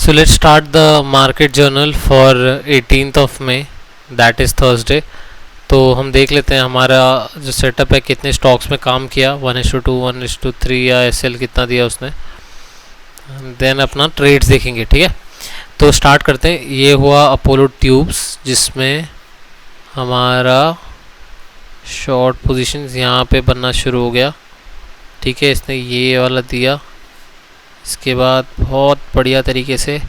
So let's start the market journal for 18th of May, that is Thursday. तो हम देख लेते हैं हमारा जो सेटअप है कितने स्टॉक्स में काम किया, 1:2, 1:3 या एसएल कितना दिया उसने, देन अपना ट्रेड्स देखेंगे, ठीक है। तो स्टार्ट करते हैं। ये हुआ अपोलो ट्यूब्स जिसमें हमारा शॉर्ट पोजीशन यहाँ पे बनना शुरू हो गया, ठीक है। इसने ये वाला दिया, इसके बाद बहुत बढ़िया तरीके से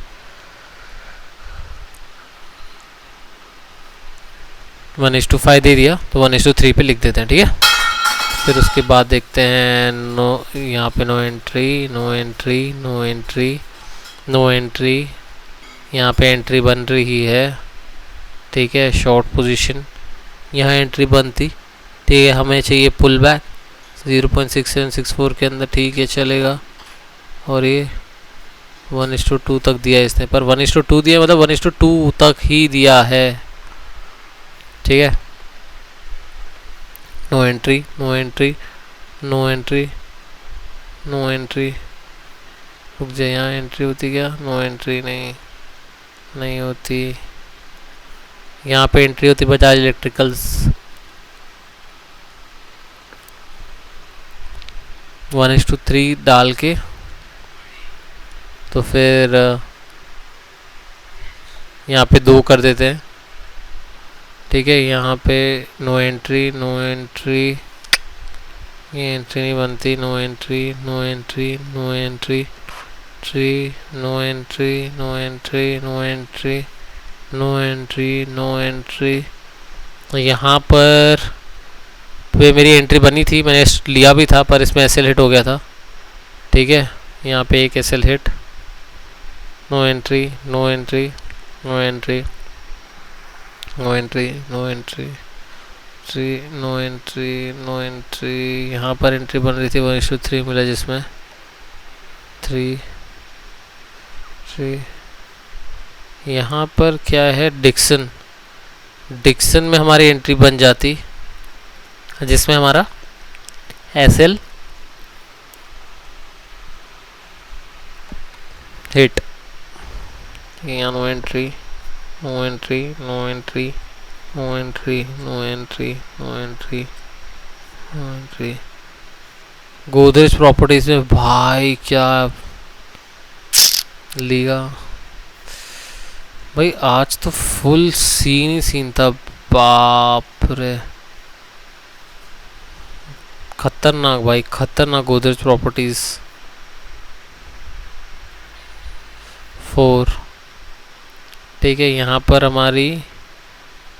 1:5 दे दिया, तो 1:3 पे लिख देते हैं, ठीक है। फिर उसके बाद देखते हैं नो, यहाँ पे no entry, no entry, no entry, no entry, यहाँ पे एंट्री बन रही है, ठीक है। शॉर्ट पोजीशन यहाँ एंट्री बनती, ठीक है। हमें चाहिए पुल बैक 0.6764 के अंदर, ठीक है, चलेगा। और ये 1:2 तक दिया इसने, पर 1:2 दिया मतलब 1:2 तक ही दिया है, ठीक है। No entry, no entry, no entry, no entry, रुक जाए, यहाँ एंट्री होती क्या? नो एंट्री नहीं होती, यहाँ पे एंट्री होती बजाज इलेक्ट्रिकल्स 1:3 डाल के। तो फिर यहाँ पे 2 कर देते हैं, ठीक है। यहाँ पे नो एंट्री, नो एंट्री, ये एंट्री नहीं बनती, no entry, no entry, no entry, no entry, no entry, no entry, no entry, no entry. यहाँ पर मेरी एंट्री बनी थी, मैंने लिया भी था, पर इसमें एसएल हिट हो गया था, ठीक है। यहाँ पे एक SL hit, no entry, no entry, no entry, no entry, no entry, no entry, no entry. यहाँ पर एंट्री बन रही थी 1:3 मिला जिसमें 3। यहाँ पर क्या है, डिक्सन में हमारी एंट्री बन जाती जिसमें हमारा एसएल हिट। यहाँ no entry, no entry, no entry, no entry, no entry, no entry, no entry. Godrej properties में भाई क्या लिया भाई, आज तो फुल सीन ही सीन था, बाप रे, खतरनाक भाई, खतरनाक। गोदरेज प्रॉपर्टीज 4, ठीक है। यहाँ पर हमारी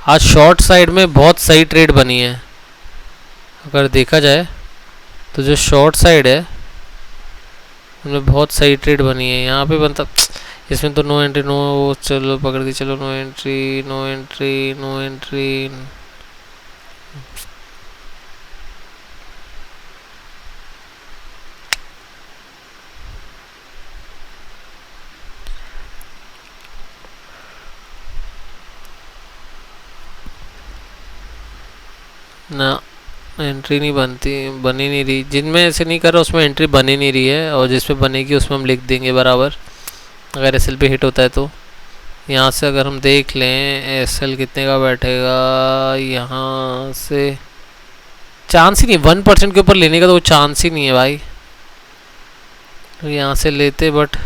आज शॉर्ट साइड में बहुत सही ट्रेड बनी है, अगर देखा जाए तो जो शॉर्ट साइड है उनमें बहुत सही ट्रेड बनी है। यहाँ पे बनता, इसमें तो नो एंट्री, नो, चलो पकड़ दी, चलो no entry, no entry, no entry. ना एंट्री नहीं बनती, बनी नहीं रही, जिनमें ऐसे नहीं कर रहा उसमें एंट्री बनी नहीं रही है, और जिसमें बनेगी उसमें हम लिख देंगे बराबर, अगर एसएल पे हिट होता है तो। यहाँ से अगर हम देख लें एसएल कितने का बैठेगा, यहाँ से चांस ही नहीं, 1% के ऊपर लेने का तो चांस ही नहीं है भाई। तो यहाँ से लेते, बट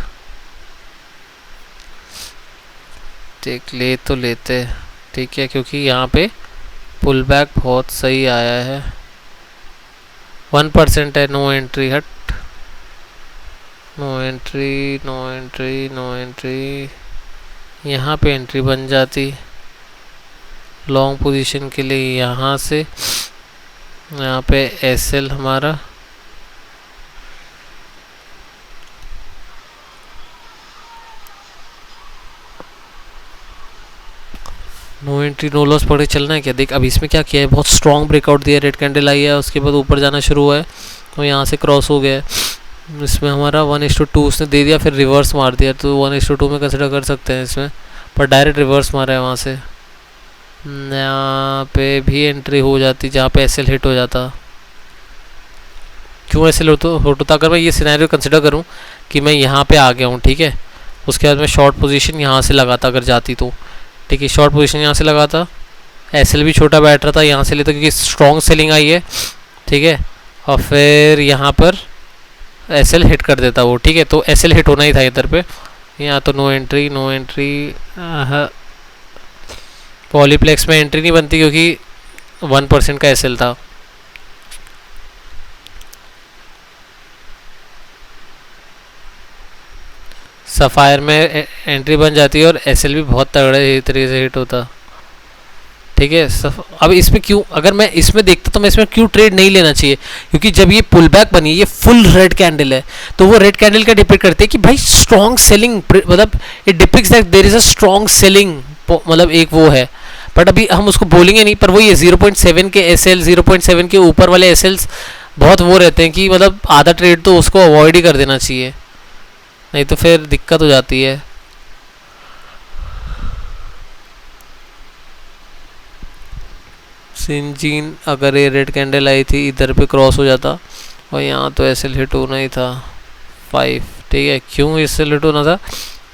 देख ले तो लेते, ठीक है, क्योंकि यहाँ पे पुल बैक बहुत सही आया है। 1% है, नो एंट्री, हट, no entry, no entry, no entry. यहाँ पे एंट्री बन जाती लॉन्ग पोजीशन के लिए, यहाँ से यहाँ पे एसएल हमारा नो एंट्री, नो लॉस पकड़े चलना है क्या। देख अब इसमें क्या किया है, बहुत स्ट्रॉन्ग ब्रेकआउट दिया, रेड कैंडल आई है, उसके बाद ऊपर जाना शुरू हुआ है, तो यहाँ से क्रॉस हो गया है। इसमें हमारा 1:2 उसने दे दिया, फिर रिवर्स मार दिया, तो 1:2 में कंसिडर कर सकते हैं इसमें, पर डायरेक्ट रिवर्स मारा है वहाँ से। यहाँ पे भी एंट्री हो जाती जहाँ पे एसएल हिट हो जाता, क्यों एसएल होता। अगर मैं ये सिनेरियो कंसिडर करूँ कि मैं यहाँ पे आ गया हूँ, ठीक है, उसके बाद मैं शॉर्ट पोजीशन यहाँ से लगाता अगर जाती तो, ठीक है। शॉर्ट पोजीशन यहाँ से लगाता, एसएल भी छोटा बैठ रहा था, यहाँ से लेता क्योंकि स्ट्रॉन्ग सेलिंग आई है, ठीक है। और फिर यहाँ पर एसएल हिट कर देता वो, ठीक है। तो एसएल हिट होना ही था इधर पे, यहाँ तो no entry, no entry. Polyplex में एंट्री नहीं बनती क्योंकि 1% का एसएल था। सफायर में एंट्री बन जाती है और एसएल भी बहुत तगड़े तरीके से हिट होता, ठीक है। अब इसमें क्यों, अगर मैं इसमें देखता तो मैं इसमें क्यों ट्रेड नहीं लेना चाहिए, क्योंकि जब ये पुल बैक बनी, ये फुल रेड कैंडल है, तो वो रेड कैंडल का डिपेंड करते हैं कि भाई स्ट्रॉन्ग सेलिंग, मतलब it depicts that there is a strong selling, मतलब एक वो है। बट अभी हम उसको बोलेंगे नहीं, पर वो ये 0.7 के एसएल, 0.7 के ऊपर वाले एसएल्स बहुत वो रहते हैं कि मतलब आधा ट्रेड तो उसको अवॉइड ही कर देना चाहिए, नहीं तो फिर दिक्कत हो जाती है। सिंजीन अगर ये रेड कैंडल आई थी इधर पे क्रॉस हो जाता और यहाँ तो एसएल हिट होना ही था 5, ठीक है। क्यों एसएल हिट होना था,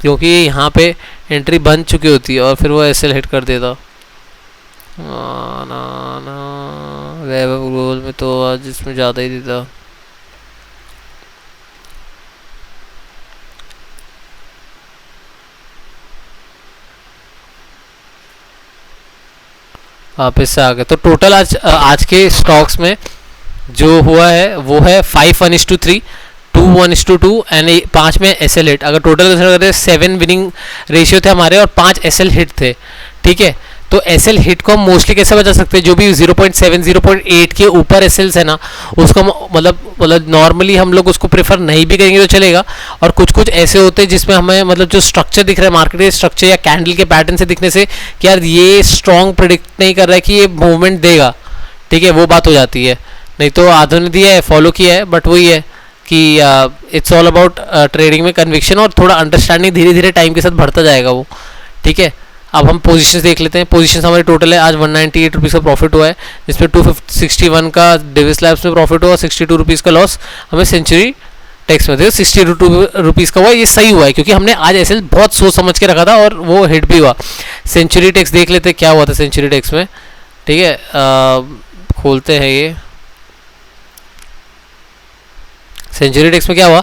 क्योंकि यहाँ पे एंट्री बन चुकी होती है और फिर वो एसएल हिट कर देता। ना वैभव गोल में तो आज इसमें ज़्यादा ही देता। वापस से आ गए। तो टोटल आज के स्टॉक्स में जो हुआ है वो है 5:1:3, 2:1:2 एंड 5 में एसएल हिट। अगर टोटल कंसिडर करें 7 विनिंग रेशियो थे हमारे और 5 एसएल हिट थे, ठीक है। तो एसएल हिट को हम मोस्टली कैसे बचा सकते हैं, जो भी 0.7 0.8 के ऊपर एसएल्स है ना, उसको मतलब नॉर्मली हम लोग उसको प्रेफर नहीं भी करेंगे तो चलेगा। और कुछ कुछ ऐसे होते हैं जिसमें हमें मतलब जो स्ट्रक्चर दिख रहा है मार्केट के स्ट्रक्चर या कैंडल के पैटर्न से दिखने से कि यार ये स्ट्रॉन्ग प्रिडिक्ट नहीं कर रहा है कि ये मूवमेंट देगा, ठीक है, वो बात हो जाती है। नहीं तो आधों ने दिया है, फॉलो किया है, बट वही है कि इट्स ऑल अबाउट ट्रेडिंग में कन्विक्शन और थोड़ा अंडरस्टैंडिंग धीरे धीरे टाइम के साथ बढ़ता जाएगा वो, ठीक है। अब हम पोजीशंस देख लेते हैं। पोजीशंस हमारी टोटल है आज 198 रुपीज़ का प्रॉफिट हुआ है, जिसमें 261 का डेविस लैब्स में प्रॉफिट हुआ, 62 रुपीज़ का लॉस हमें सेंचुरी टेक्स में थे। 62 रुपीज़ का हुआ, ये सही हुआ है क्योंकि हमने आज ऐसे बहुत सोच समझ के रखा था और वो हिट भी हुआ। सेंचुरी टेक्स देख लेते हैं क्या हुआ था सेंचुरी टेक्स में, ठीक है। खोलते हैं ये सेंचुरी टेक्स में क्या हुआ।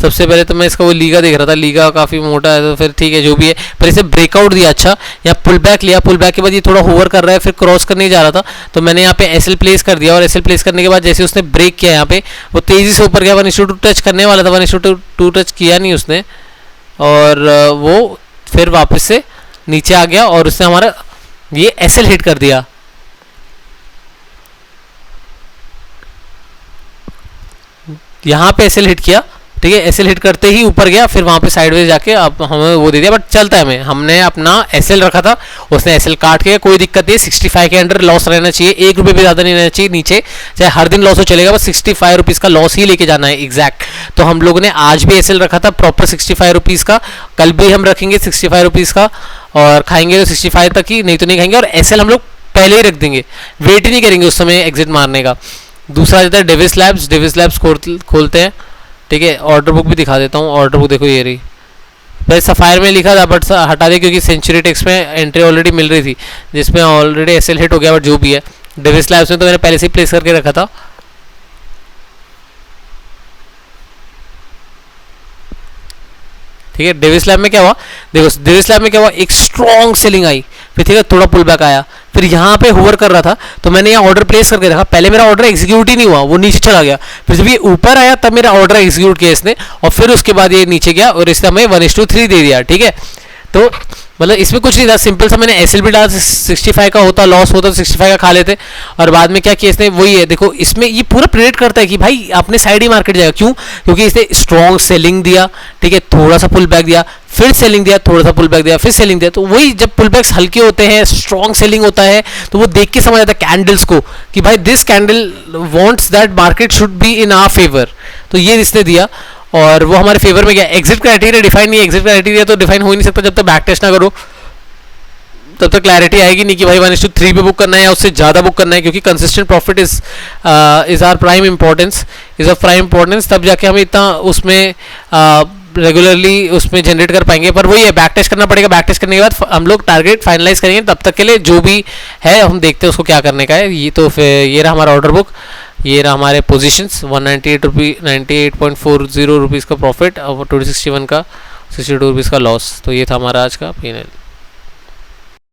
सबसे पहले तो मैं इसका वो लीगा देख रहा था, लीगा काफ़ी मोटा है तो फिर ठीक है जो भी है, पर इसे ब्रेकआउट दिया अच्छा, यहाँ पुल बैक लिया, पुल बैक के बाद ये थोड़ा होवर कर रहा है, फिर क्रॉस करने जा रहा था तो मैंने यहाँ पे एसएल प्लेस कर दिया और एसएल प्लेस करने के बाद जैसे उसने ब्रेक किया यहाँ पे वो तेज़ी से ऊपर गया, 1:2 टच करने वाला था, 1:2 टच किया नहीं उसने और वो फिर वापस से नीचे आ गया और उसने हमारा ये एसएल हिट कर दिया। यहाँ पे एसएल हिट किया, ठीक है। एसएल हिट करते ही ऊपर गया, फिर वहाँ पे साइडवेज जाके अब हमें वो दे दिया, बट चलता है। हमने अपना एसएल रखा था, उसने एसएल काट के, कोई दिक्कत नहीं। 65 के अंडर लॉस रहना चाहिए, 1 रुपये भी ज़्यादा नहीं रहना चाहिए नीचे, चाहे हर दिन लॉस हो चलेगा, बस 65 रुपीज़ का लॉस ही लेके जाना है एग्जैक्ट। तो हम लोगों ने आज भी एसएल रखा था प्रॉपर 65 रुपीज़ का, कल भी हम रखेंगे 65 रुपीज़ का और खाएंगे तो 65 तक ही, नहीं तो नहीं खाएंगे। और एसएल हम लोग पहले ही रख देंगे, वेट ही नहीं करेंगे उस समय एग्जिट मारने का। दूसरा रहता है डेविस लैब्स। डेविस लैब्स खोलते हैं, ठीक है। ऑर्डर बुक भी दिखा देता हूँ, ऑर्डर बुक देखो ये रही। पहले सफायर में लिखा था बट हटा दिया क्योंकि सेंचुरी टेक्स में एंट्री ऑलरेडी मिल रही थी जिसमें ऑलरेडी एसएल हिट हो गया, बट जो भी है डेविस लैब्स में तो मैंने पहले से ही प्लेस करके रखा था। ठीक है। डेविस लैब में क्या हुआ, देखो डेविस लैब में क्या हुआ, एक स्ट्रॉन्ग सेलिंग आई, फिर ठीक है थोड़ा पुल बैक आया, फिर यहाँ पे होवर कर रहा था तो मैंने यहाँ ऑर्डर प्लेस करके रखा। पहले मेरा ऑर्डर एग्जीक्यूट ही नहीं हुआ, वो नीचे चला गया, फिर जब ये ऊपर आया तब मेरा ऑर्डर एग्जीक्यूट किया इसने और फिर उसके बाद ये नीचे गया और इसने हमें 1:3 दे दिया, ठीक है। तो मतलब इसमें कुछ नहीं था, सिंपल सा मैंने एसएल भी डाला, 65 का होता लॉस होता तो 65 का खा लेते और बाद में क्या किया इसने, वही है देखो इसमें ये पूरा प्रेडिक्ट करता है कि भाई अपने साइड ही मार्केट जाएगा। क्यों, क्योंकि इसने स्ट्रॉन्ग सेलिंग दिया, ठीक है, थोड़ा सा पुल बैक दिया, फिर सेलिंग दिया, थोड़ा सा पुल बैक दिया, फिर सेलिंग दिया। तो वही जब पुल बैक्स हल्के होते हैं, स्ट्रॉन्ग सेलिंग होता है तो वो देख के समझ आता है कैंडल्स को कि भाई this candle wants that market should be in our favour, तो ये इसने दिया और वो हमारे फेवर में गया। एग्जिट क्राइटेरिया डिफाइन नहीं है, एग्जिट क्राइटेरिया तो डिफाइन हो ही नहीं सकता जब तक बैक टेस्ट ना करो, तब तक क्लैरिटी आएगी नहीं कि भाई 1:3 पे बुक करना है या उससे ज़्यादा बुक करना है, क्योंकि consistent profit is our prime importance, is of prime importance. तब जाके हमें इतना उसमें रेगुलरली उसमें जनरेट कर पाएंगे, पर वही है बैक टेस्ट करना पड़ेगा। बैक टेस्ट करने के बाद हम लोग टारगेट फाइनलाइज करेंगे। तब तक के लिए जो भी है हम देखते हैं उसको क्या करने का है। ये तो फिर ये रहा हमारा ऑर्डर बुक, ये रहा हमारे पोजीशंस। 98.40 रुपीज़ का प्रॉफिट और 261 का 62 रुपीज़ का लॉस। तो ये था हमारा आज का P&L।